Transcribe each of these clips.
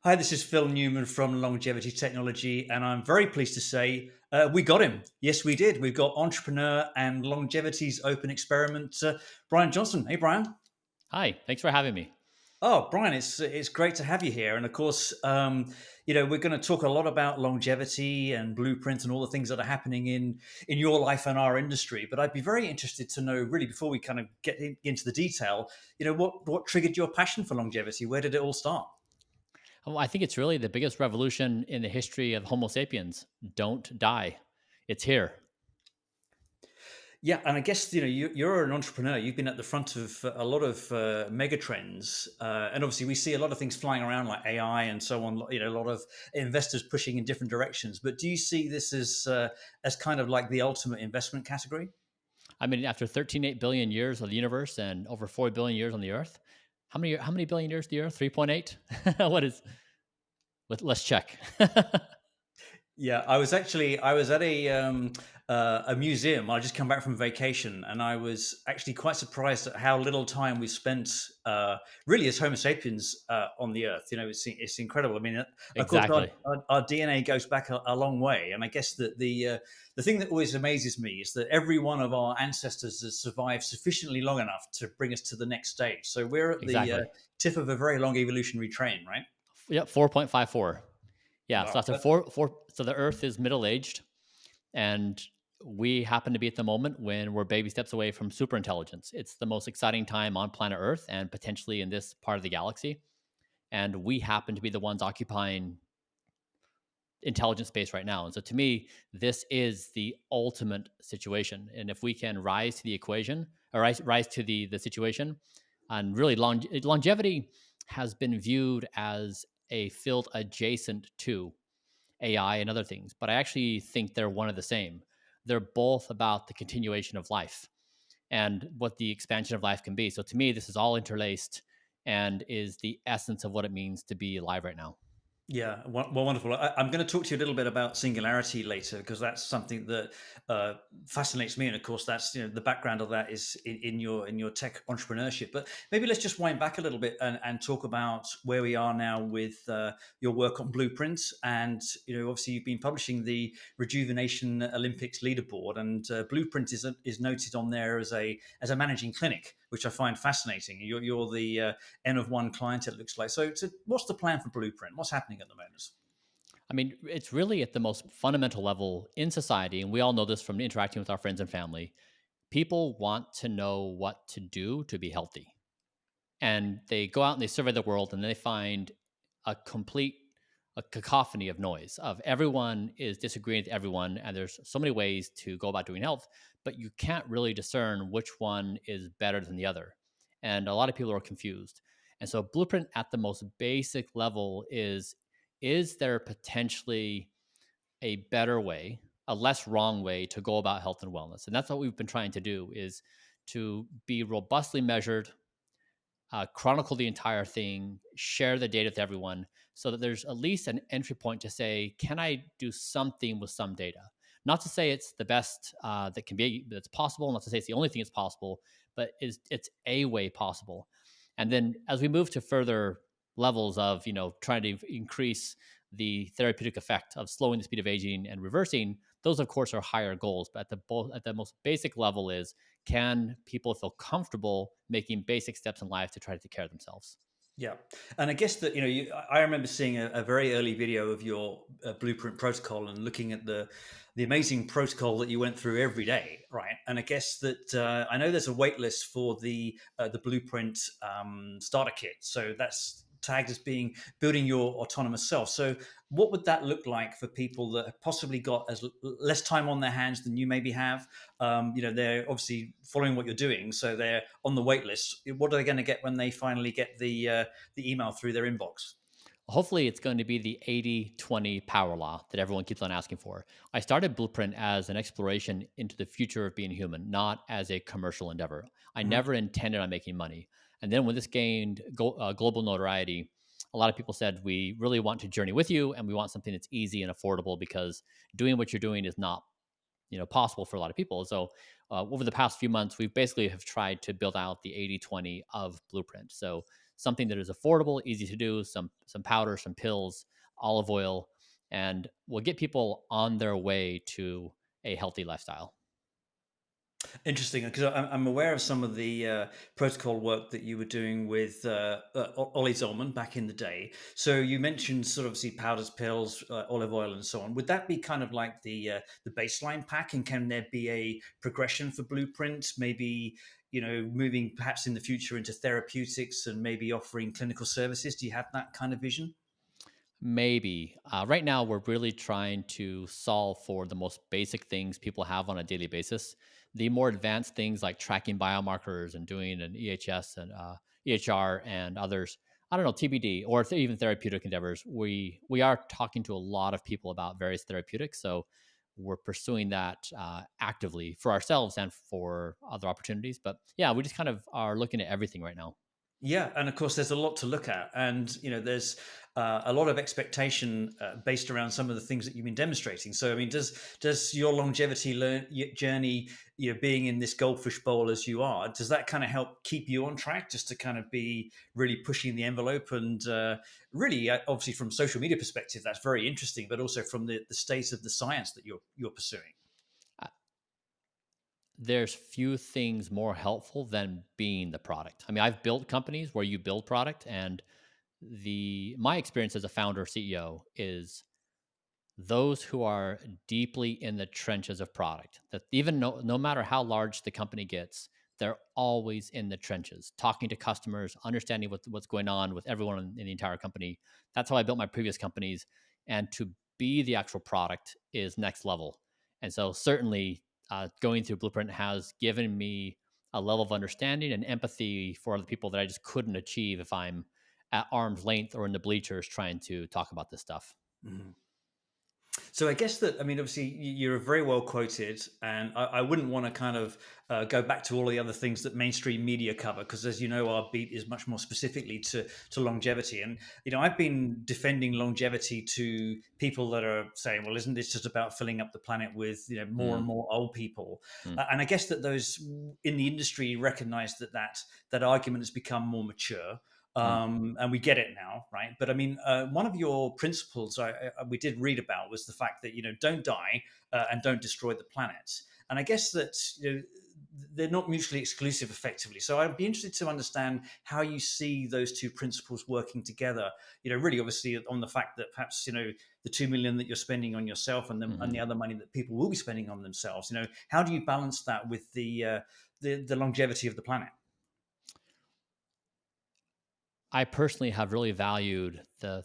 Hi, this is Phil Newman from Longevity.Technology, and I'm very pleased to say we got him. Yes, we did. We've got entrepreneur and longevity's open experiment, Bryan Johnson. Hey, Bryan. Hi, thanks for having me. Oh, Bryan, it's great to have you here. And of course, we're going to talk a lot about longevity and blueprint and all the things that are happening in your life and our industry. But I'd be very interested to know, really, before we kind of into the detail, what triggered your passion for longevity? Where did it all start? Well, I think it's really the biggest revolution in the history of Homo sapiens. Don't die. It's here. Yeah, and I guess you're an entrepreneur. You've been at the front of a lot of mega trends, and obviously we see a lot of things flying around like AI and so on. A lot of investors pushing in different directions. But do you see this as kind of like the ultimate investment category? I mean, after 13.8 billion years of the universe and over 4 billion years on the Earth, how many billion years the Earth? 3.8. What is? Let's check. Yeah, I was at a museum. I just come back from vacation, and I was actually quite surprised at how little time we spent, really, as Homo sapiens on the Earth. It's incredible. I mean, of course, Exactly. our DNA goes back a long way, and I guess that the thing that always amazes me is that every one of our ancestors has survived sufficiently long enough to bring us to the next stage. So we're at the Exactly. tip of a very long evolutionary train, right? Yep. 4.54. Yeah. So Wow. after four, so the Earth is middle aged, and we happen to be at the moment when we're baby steps away from super intelligence. It's the most exciting time on planet Earth and potentially in this part of the galaxy. And we happen to be the ones occupying intelligent space right now. And so to me, this is the ultimate situation. And if we can rise to the equation or rise to the situation, and really longevity has been viewed as a field adjacent to AI and other things, but I actually think they're one of the same. They're both about the continuation of life and what the expansion of life can be. So to me, this is all interlaced and is the essence of what it means to be alive right now. Yeah, well, wonderful. I'm going to talk to you a little bit about singularity later because that's something that uh, fascinates me, and of course, that's the background of that is in your tech entrepreneurship. But maybe let's just wind back a little bit and talk about where we are now with your work on blueprints. And obviously, you've been publishing the Rejuvenation Olympics leaderboard, and Blueprint is noted on there as a managing clinic, which I find fascinating. You're the N of one client, it looks like. So what's the plan for Blueprint? What's happening at the moment? I mean, it's really at the most fundamental level in society, and we all know this from interacting with our friends and family. People want to know what to do to be healthy. And they go out and they survey the world and they find a complete a cacophony of noise of everyone is disagreeing with everyone, and there's so many ways to go about doing health, but you can't really discern which one is better than the other, and a lot of people are confused. And so blueprint at the most basic level is there potentially a better way, a less wrong way to go about health and wellness? And that's what we've been trying to do, is to be robustly measured, chronicle the entire thing, share the data with everyone, so that there's at least an entry point to say, can I do something with some data? Not to say it's the best that can be that's possible, not to say it's the only thing that's possible, but it's a way possible. And then as we move to further levels of trying to increase the therapeutic effect of slowing the speed of aging and reversing, those of course are higher goals. But at the most basic level is, can people feel comfortable making basic steps in life to try to take care of themselves? Yeah, and I guess that I remember seeing a very early video of your blueprint protocol and looking at the amazing protocol that you went through every day, right? And I guess that I know there's a wait list for the blueprint starter kit, so that's tagged as being building your autonomous self. So, what would that look like for people that have possibly got less time on their hands than you maybe have? They're obviously following what you're doing, so they're on the wait list. What are they going to get when they finally get the email through their inbox? Hopefully, it's going to be the 80/20 power law that everyone keeps on asking for. I started Blueprint as an exploration into the future of being human, not as a commercial endeavor. I Mhm. never intended on making money. And then when this gained global notoriety, a lot of people said, we really want to journey with you, and we want something that's easy and affordable, because doing what you're doing is not possible for a lot of people. So Over the past few months, we've basically have tried to build out the 80/20 of Blueprint. So something that is affordable, easy to do, some powder, some pills, olive oil, and will get people on their way to a healthy lifestyle. Interesting, because I'm aware of some of the protocol work that you were doing with Ollie Zolman back in the day. So you mentioned sort of obviously powders, pills, olive oil, and so on. Would that be kind of like the baseline pack, and can there be a progression for Blueprint? Maybe moving perhaps in the future into therapeutics and maybe offering clinical services. Do you have that kind of vision? Maybe. Right now, we're really trying to solve for the most basic things people have on a daily basis. The more advanced things like tracking biomarkers and doing an EHS and EHR and others, I don't know, TBD or even therapeutic endeavors. We are talking to a lot of people about various therapeutics, so we're pursuing that actively for ourselves and for other opportunities. But yeah, we just kind of are looking at everything right now. Yeah, and of course, there's a lot to look at, and there's a lot of expectation based around some of the things that you've been demonstrating. So, I mean, does your journey, being in this goldfish bowl as you are, does that kind of help keep you on track, just to kind of be really pushing the envelope, and really, obviously, from social media perspective, that's very interesting, but also from the state of the science that you're pursuing. There's few things more helpful than being the product. I mean, I've built companies where you build product, and the my experience as a founder CEO is those who are deeply in the trenches of product, that even no matter how large the company gets, they're always in the trenches talking to customers, understanding what's going on with everyone in the entire company. That's how I built my previous companies, and to be the actual product is next level. And so certainly going through Blueprint has given me a level of understanding and empathy for other people that I just couldn't achieve if I'm at arm's length or in the bleachers trying to talk about this stuff. Mhm. So I guess that, I mean, obviously you're very well quoted, and I wouldn't want to kind of go back to all the other things that mainstream media cover, because as you know, our beat is much more specifically to longevity. And I've been defending longevity to people that are saying, well, isn't this just about filling up the planet with more and Mm, more old people? mm, And I guess that those in the industry recognize that argument has become more mature, mm. and we get it now, right? But I mean, one of your principles we did read about was the fact that don't die and don't destroy the planet. And I guess that they're not mutually exclusive, effectively. So I'd be interested to understand how you see those two principles working together. Really, obviously, on the fact that perhaps the 2 million that you're spending on yourself, and Mhm. the other money that people will be spending on themselves. How do you balance that with the longevity of the planet? I personally have really valued the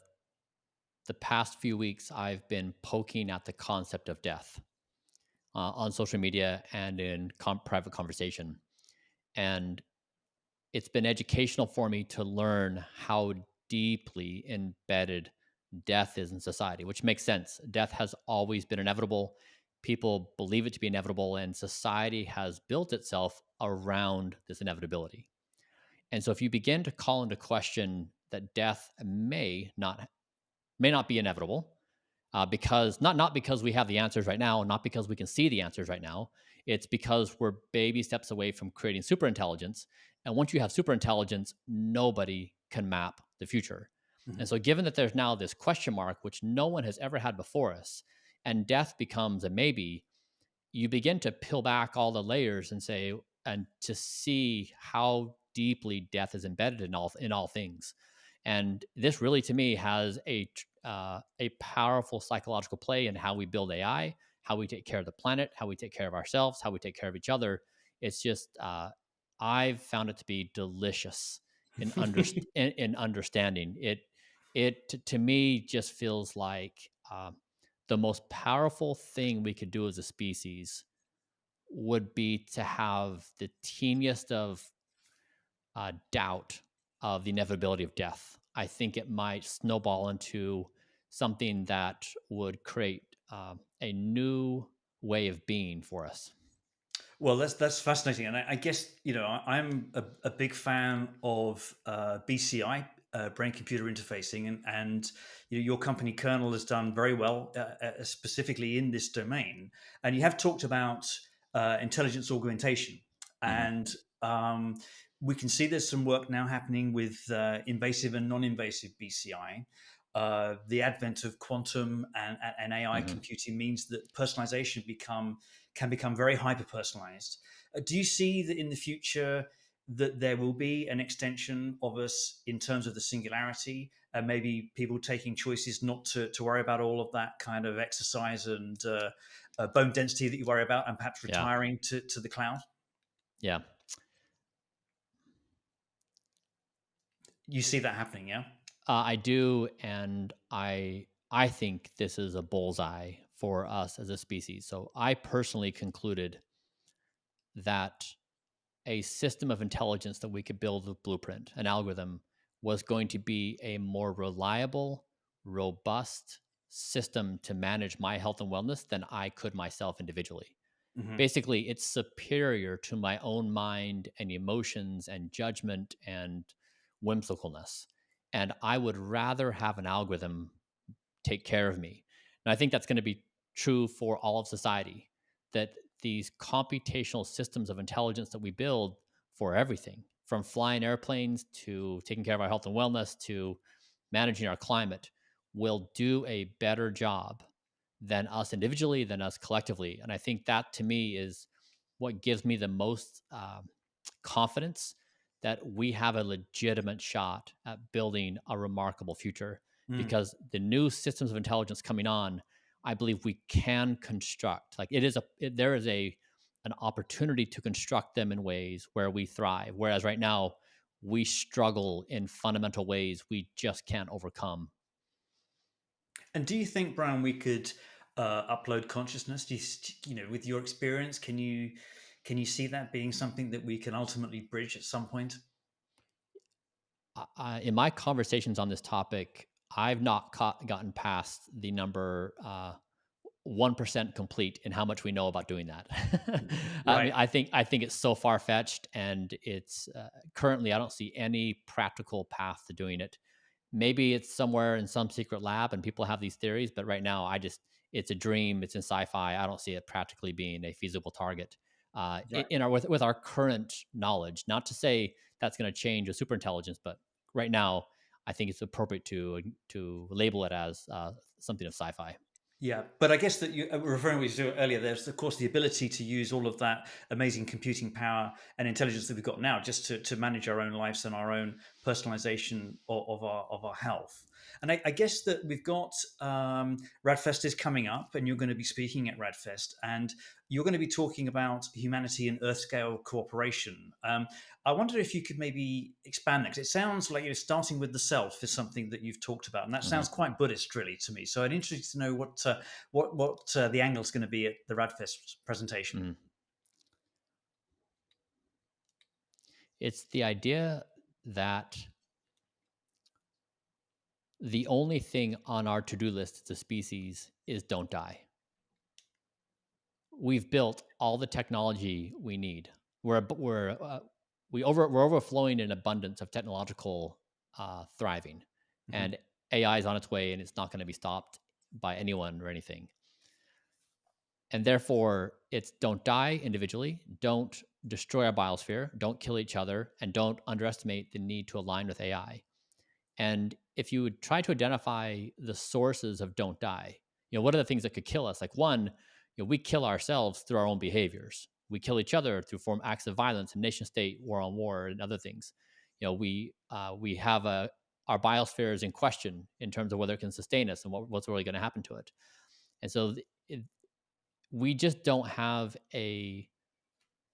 past few weeks. I've been poking at the concept of death on social media and in private conversation, and it's been educational for me to learn how deeply embedded death is in society, which makes sense. Death has always been inevitable. People believe it to be inevitable, and society has built itself around this inevitability. And so if you begin to call into question that death may not be inevitable, because not because we have the answers right now, not because we can see the answers right now. It's because we're baby steps away from creating super intelligence. And once you have super intelligence, nobody can map the future. And Mhm. so, given that there's now this question mark, which no one has ever had before us, and death becomes a maybe, you begin to peel back all the layers and say, and to see how deeply death is embedded in all things. And this really, to me, has a powerful psychological play in how we build AI, how we take care of the planet, how we take care of ourselves, how we take care of each other. It's just I've found it to be delicious in understanding it. To me just feels like the most powerful thing we could do as a species would be to have the teeniest of doubt of the inevitability of death. I think it might snowball into something that would create a new way of being for us. Well, that's fascinating, and I guess I'm a big fan of BCI, brain computer interfacing, and your company Kernel has done very well, specifically in this domain. And you have talked about intelligence augmentation. Hmm. And um, we can see there's some work now happening with invasive and non-invasive BCI. The advent of quantum and AI Hmm. computing means that personalization can become very hyper personalized. Do you see that in the future that there will be an extension of us in terms of the singularity, and maybe people taking choices not to worry about all of that kind of exercise and bone density that you worry about, and perhaps Yeah. retiring to the cloud? Yeah. You see that happening, yeah? I do, and I think this is a bullseye for us as a species. So I personally concluded that a system of intelligence that we could build with Blueprint, an algorithm, was going to be a more reliable, robust system to manage my health and wellness than I could myself individually. Hmm. Basically, it's superior to my own mind and emotions and judgment and whimsicalness. And I would rather have an algorithm take care of me. And I think that's going to be true for all of society, that these computational systems of intelligence that we build for everything, from flying airplanes to taking care of our health and wellness to managing our climate, will do a better job than us individually, than us collectively. And I think that to me is what gives me the most confidence that we have a legitimate shot at building a remarkable future, Mm. because the new systems of intelligence coming on, I believe we can construct, like there is an opportunity to construct them in ways where we thrive, whereas right now we struggle in fundamental ways we just can't overcome. And do you think, Brian, we could upload consciousness? With your experience, can you see that being something that we can ultimately bridge at some point? In my conversations on this topic, I've not gotten past the number 1% complete in how much we know about doing that. I Right. mean, I think it's so far fetched, and it's currently I don't see any practical path to doing it. Maybe it's somewhere in some secret lab, and people have these theories, but right now, it's a dream. It's in sci-fi. I don't see it practically being a feasible target Right. in our with our current knowledge. Not to say that's going to change with superintelligence, but right now, I think it's appropriate to label it as something of sci-fi. Yeah, but I guess that you referring to earlier, there's of course the ability to use all of that amazing computing power and intelligence that we've got now just to manage our own lives and our own personalization of our health. And I guess that we've got Radfest is coming up, and you're going to be speaking at Radfest, and you're going to be talking about humanity and Earth scale cooperation. I wonder if you could maybe expand that, because it sounds like starting with the self is something that you've talked about, and that Mhm. sounds quite Buddhist, really, to me. So I'm interested to know what the angle is going to be at the Radfest presentation. Mhm. It's the idea that the only thing on our to-do list as a species is don't die. We've built all the technology we need. We're overflowing in abundance of technological thriving, Hmm. and AI is on its way, and it's not going to be stopped by anyone or anything. And therefore, it's don't die individually, don't destroy our biosphere, don't kill each other, and don't underestimate the need to align with AI. And if you would try to identify the sources of don't die, what are the things that could kill us? Like one, we kill ourselves through our own behaviors. We kill each other through form acts of violence and nation state, war on war, and other things. We have our biosphere is in question in terms of whether it can sustain us and what's really going to happen to it. And so we just don't have a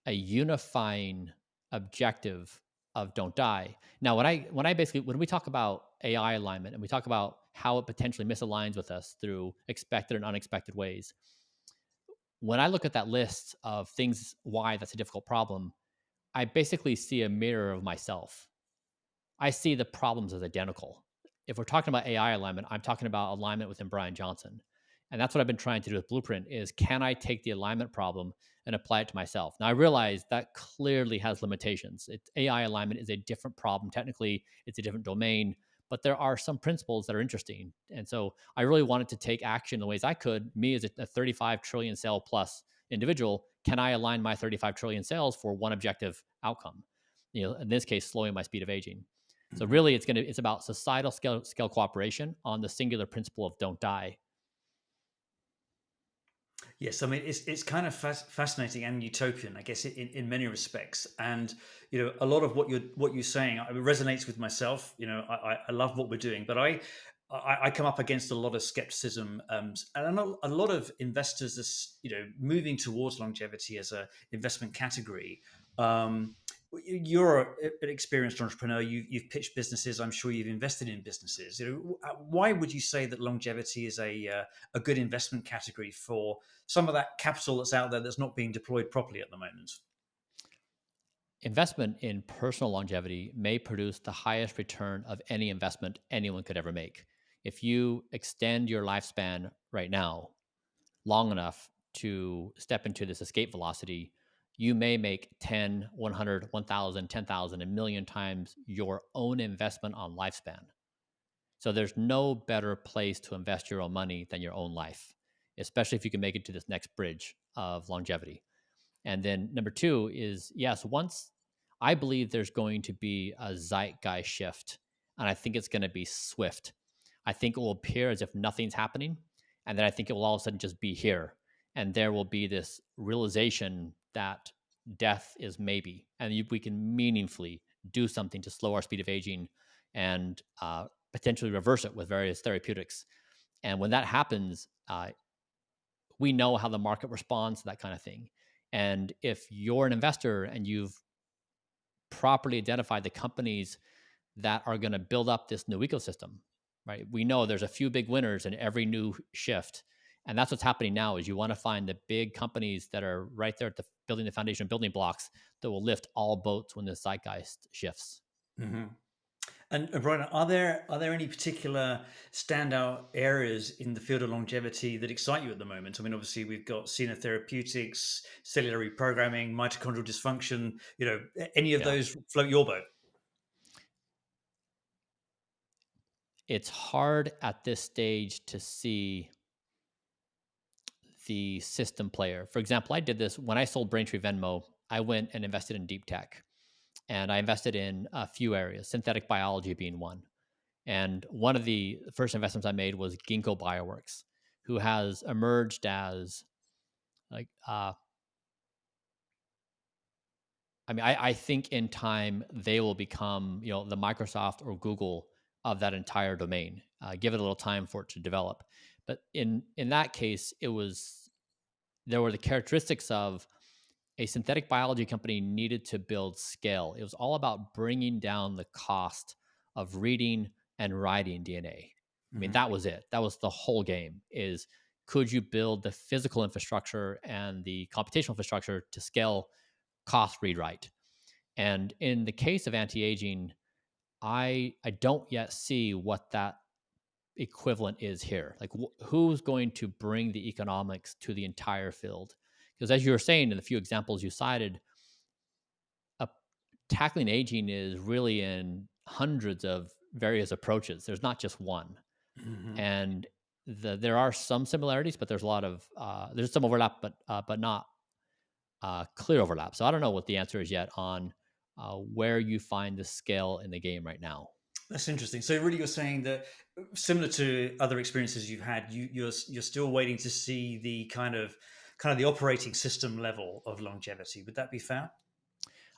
unifying objective of don't die. Now, when we talk about AI alignment and we talk about how it potentially misaligns with us through expected and unexpected ways, when I look at that list of things why that's a difficult problem, I basically see a mirror of myself. I see the problems as identical. If we're talking about AI alignment, I'm talking about alignment within Bryan Johnson. And that's what I've been trying to do with Blueprint is, can I take the alignment problem and apply it to myself? Now I realize that clearly has limitations. AI alignment is a different problem. Technically, it's a different domain, but there are some principles that are interesting. And so I really wanted to take action in the ways I could. Me as a 35 trillion cell plus individual, can I align my 35 trillion cells for one objective outcome? In this case, slowing my speed of aging. So Mhm. really, it's about societal scale cooperation on the singular principle of don't die. Yes, I mean it's kind of fascinating and utopian, I guess, in many respects. And a lot of what you're saying resonates with myself. I love what we're doing, but I come up against a lot of skepticism, and I know a lot of investors are moving towards longevity as a investment category. Um, you're an experienced entrepreneur. You've pitched businesses. I'm sure you've invested in businesses. Why would you say that longevity is a good investment category for some of that capital that's out there that's not being deployed properly at the moment? Investment in personal longevity may produce the highest return of any investment anyone could ever make. If you extend your lifespan right now long enough to step into this escape velocity, you may make 10, 100, 1,000, 10,000, a million times your own investment on lifespan. So there's no better place to invest your own money than your own life, especially if you can make it to this next bridge of longevity. And then number two is yes, once I believe there's going to be a zeitgeist shift, and I think it's going to be swift. I think it will appear as if nothing's happening, and then I think it will all of a sudden just be here, and there will be this realization that death is maybe, and we can meaningfully do something to slow our speed of aging and potentially reverse it with various therapeutics. And when that happens, we know how the market responds to that kind of thing. And if you're an investor and you've properly identified the companies that are going to build up this new ecosystem, right? We know there's a few big winners in every new shift. And that's what's happening now is you want to find the big companies that are right there at the building the foundation building blocks that will lift all boats when the zeitgeist shifts. Hmm. And Brian, are there any particular standout areas in the field of longevity that excite you at the moment? I mean, obviously we've got therapeutics, cellular reprogramming, mitochondrial dysfunction. Any of Yeah. those float your boat? It's hard at this stage to see the system player. For example, I did this when I sold Braintree Venmo. I went and invested in deep tech, and I invested in a few areas, synthetic biology being one. And one of the first investments I made was Ginkgo Bioworks, who has emerged as like I think in time they will become the Microsoft or Google of that entire domain. Give it a little time for it to develop, but in that case, there were the characteristics of a synthetic biology company needed to build scale. It was all about bringing down the cost of reading and writing DNA. I mean, Hmm. that was it. That was the whole game is could you build the physical infrastructure and the computational infrastructure to scale cost read write? And in the case of anti-aging, I don't yet see what that equivalent is here. Like who's going to bring the economics to the entire field? Because as you were saying in the few examples you cited, uh, tackling aging is really in hundreds of various approaches. There's not just one, Hmm. and there are some similarities, but there's a lot of there's some overlap, but not clear overlap. So I don't know what the answer is yet on where you find the scale in the game right now. That's interesting. So really, you're saying that similar to other experiences you've had, you're still waiting to see the kind of the operating system level of longevity. Would that be fair?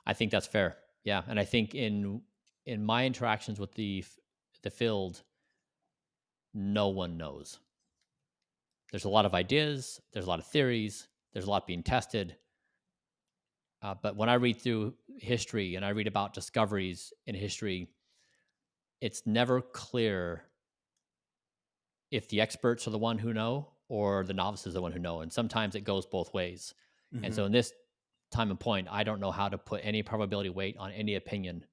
I think that's fair. Yeah, and I think in my interactions with the field, no one knows. There's a lot of ideas, there's a lot of theories, there's a lot being tested. But when I read through history and I read about discoveries in history, it's never clear if the experts are the one who know or the novices are the one who know. And sometimes it goes both ways. And Hmm. so in this time and point, I don't know how to put any probability weight on any opinion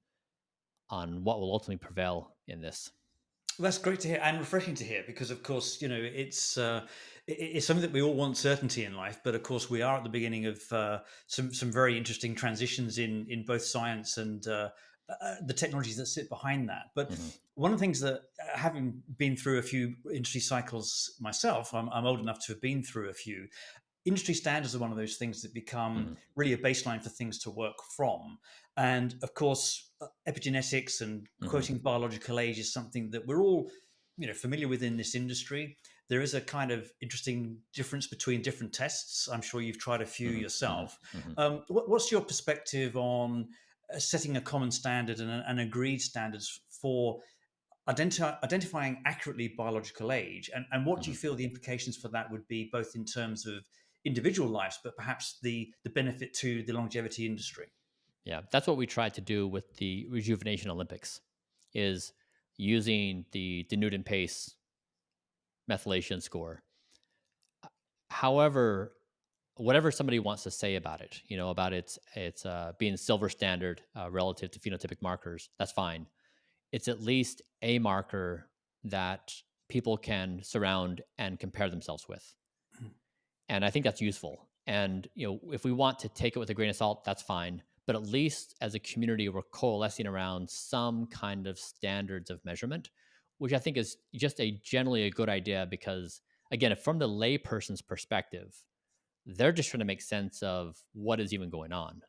on what will ultimately prevail in this. Well, that's great to hear and refreshing to hear because, of course, it's something that we all want certainty in life. But of course, we are at the beginning of some very interesting transitions in both science and the technologies that sit behind that. But Mhm. one of the things that, having been through a few industry cycles myself, I'm old enough to have been through a few. industry standards are one of those things that become Mhm. really a baseline for things to work from. And of course, epigenetics and Mhm. quoting biological age is something that we're all, familiar with in this industry. There is a kind of interesting difference between different tests. I'm sure you've tried a few Mhm. Mhm. yourself. Mhm. What's your perspective on setting a common standard and agreed standards for identifying accurately biological age, and what do you Mhm. feel the implications for that would be, both in terms of individual lives, but perhaps the benefit to the longevity industry? Yeah, that's what we tried to do with the Rejuvenation Olympics, is using the Newton pace methylation score. However, whatever somebody wants to say about it, about its being silver standard relative to phenotypic markers, that's fine. It's at least a marker that people can surround and compare themselves with. And I think that's useful. And if we want to take it with a grain of salt, that's fine. But at least as a community, we're coalescing around some kind of standards of measurement, which I think is just a generally a good idea because, again, from the layperson's perspective, they're just trying to make sense of what is even going on.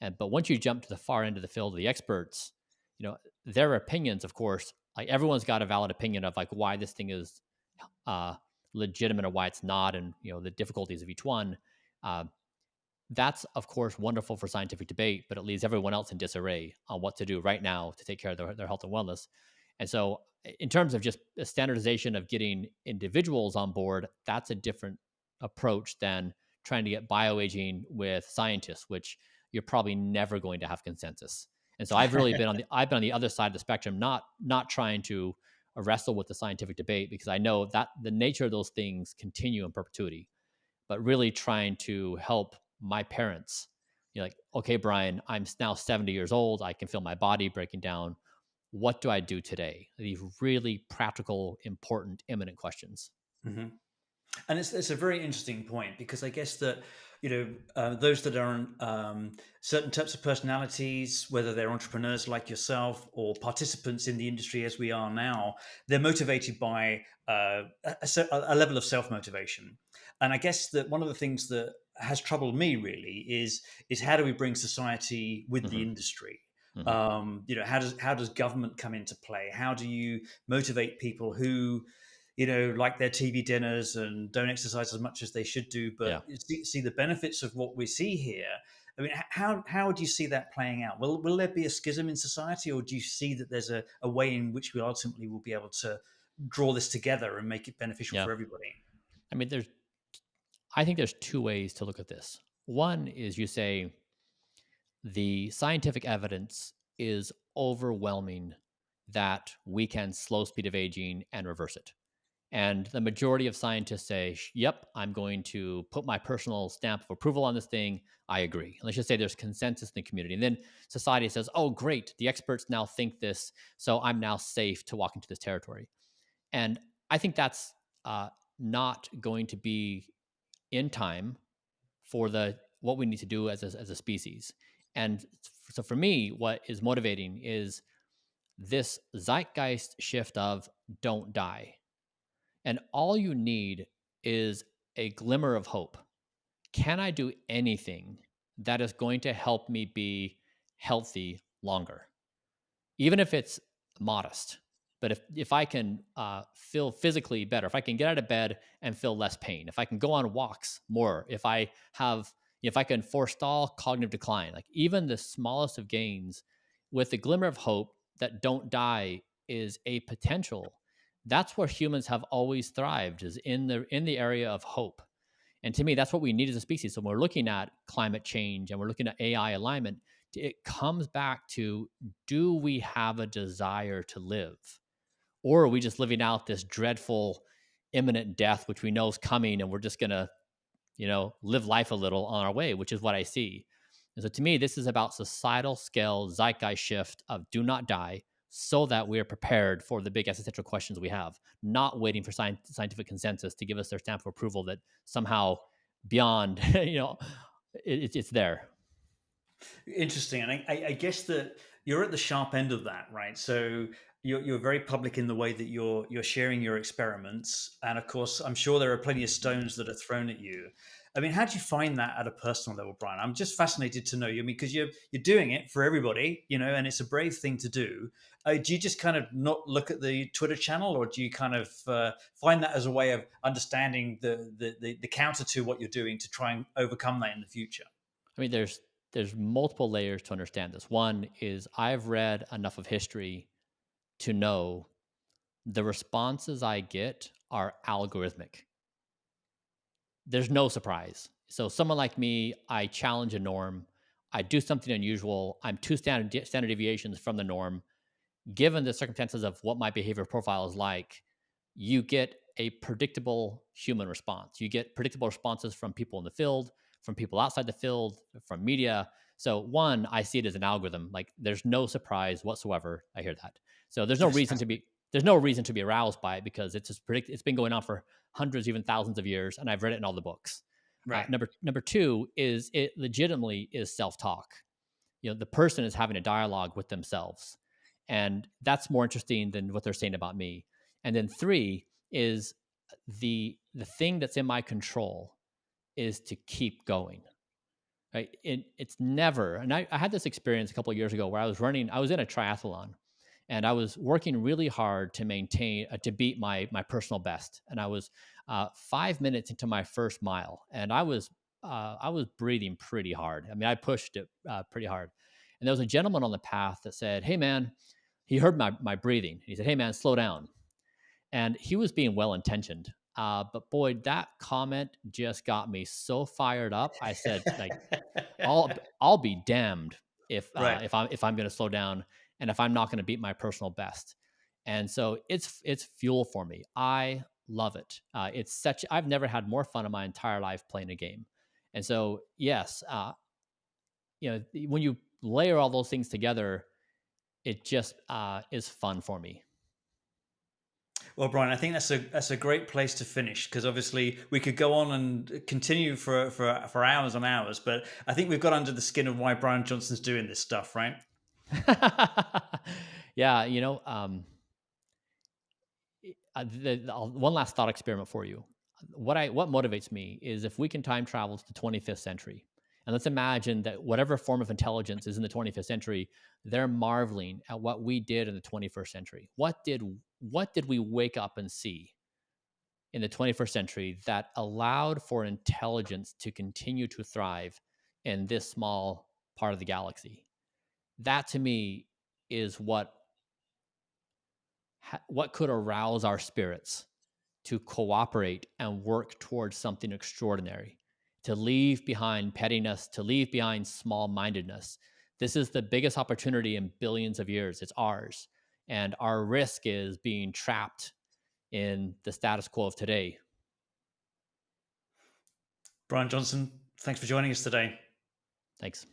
And but once you jump to the far end of the field, the experts, you know, their opinions, of course, like everyone's got a valid opinion of like why this thing is uh, legitimate or why it's not, and the difficulties of each one. Uh, that's of course wonderful for scientific debate, but it leaves everyone else in disarray on what to do right now to take care of their health and wellness. And so, in terms of just a standardization of getting individuals on board, that's a different approach than trying to get bioaging with scientists, which you're probably never going to have consensus. And so, I've been on the other side of the spectrum, not trying to wrestle with the scientific debate because I know that the nature of those things continue in perpetuity, but really trying to help my parents. Like, okay, Bryan, I'm now 70 years old. I can feel my body breaking down. What do I do today? These really practical, important, imminent questions. Mhm. And it's a very interesting point, because I guess that those that are on certain types of personalities, whether they're entrepreneurs like yourself or participants in the industry as we are now, they're motivated by a level of self motivation. And I guess that one of the things that has troubled me really is how do we bring society with the Hmm. industry? Hmm. How does government come into play? How do you motivate people who like their TV dinners and don't exercise as much as they should do, but Yeah. see the benefits of what we see here? I mean, how do you see that playing out? Will there be a schism in society, or do you see that there's a way in which we ultimately will be able to draw this together and make it beneficial Yeah. for everybody? I mean, I think there's two ways to look at this. One is you say the scientific evidence is overwhelming that we can slow speed of aging and reverse it. And the majority of scientists say, yep, I'm going to put my personal stamp of approval on this thing. I agree. And let's just say there's consensus in the community. And then society says, oh, great. The experts now think this. So I'm now safe to walk into this territory. And I think that's not going to be in time for what we need to do as a species. And so for me, what is motivating is this zeitgeist shift of don't die, and all you need is a glimmer of hope. Can I do anything that is going to help me be healthy longer? Even if it's modest. But if I can feel physically better, if I can get out of bed and feel less pain, if I can go on walks more, if I can forestall cognitive decline, like even the smallest of gains, with the glimmer of hope that don't die is a potential. That's where humans have always thrived, is in the area of hope. And to me, that's what we need as a species. So when we're looking at climate change and we're looking at AI alignment, it comes back to, do we have a desire to live? Or are we just living out this dreadful imminent death, which we know is coming, and we're just going to, live life a little on our way, which is what I see. And so to me, this is about societal scale zeitgeist shift of do not die so that we are prepared for the big existential questions we have, not waiting for scientific consensus to give us their stamp of approval that somehow beyond, it's there. Interesting, and I guess that you're at the sharp end of that, right? So you're very public in the way that you're sharing your experiments, and of course, I'm sure there are plenty of stones that are thrown at you. I mean, how do you find that at a personal level, Brian? I'm just fascinated to know you. I mean, because you're doing it for everybody, and it's a brave thing to do. Do you just kind of not look at the Twitter channel, or do you kind of find that as a way of understanding the counter to what you're doing to try and overcome that in the future? I mean, there's multiple layers to understand this. One is I've read enough of history to know the responses I get are algorithmic. There's no surprise. So someone like me, I challenge a norm. I do something unusual. I'm two standard deviations from the norm. Given the circumstances of what my behavior profile is like, you get a predictable human response. You get predictable responses from people in the field, from people outside the field, from media. So one, I see it as an algorithm. Like there's no surprise whatsoever. I hear that. So That's fascinating. there's no reason to be aroused by it because it's been going on for hundreds, even thousands of years, and I've read it in all the books. Right. Number two is it legitimately is self talk. The person is having a dialogue with themselves, and that's more interesting than what they're saying about me. And then three is the thing that's in my control is to keep going, right? It's never, and I had this experience a couple of years ago where I was in a triathlon, and I was working really hard to maintain to beat my personal best, and I was 5 minutes into my first mile, and I was breathing pretty hard. I mean, I pushed it pretty hard, and there was a gentleman on the path that said, "Hey, man," he heard my breathing. He said, "Hey, man, slow down." And he was being well intentioned. But boy, that comment just got me so fired up. I said, like, I'll be damned Right. if I'm going to slow down and if I'm not going to beat my personal best. And so it's fuel for me. I love it. I've never had more fun in my entire life playing a game. And so yes, when you layer all those things together, it just is fun for me. Well, Brian, I think that's a great place to finish because obviously we could go on and continue for hours and hours, but I think we've got under the skin of why Brian Johnson's doing this stuff, right? Yeah, one last thought experiment for you. What motivates me is if we can time travel to the 25th century, and let's imagine that whatever form of intelligence is in the 25th century, they're marveling at what we did in the 21st century. What did we wake up and see in the 21st century that allowed for intelligence to continue to thrive in this small part of the galaxy? That to me is what could arouse our spirits to cooperate and work towards something extraordinary, to leave behind pettiness, to leave behind small mindedness. This is the biggest opportunity in billions of years. It's ours. And our risk is being trapped in the status quo of today. Brian Johnson, thanks for joining us today. Thanks.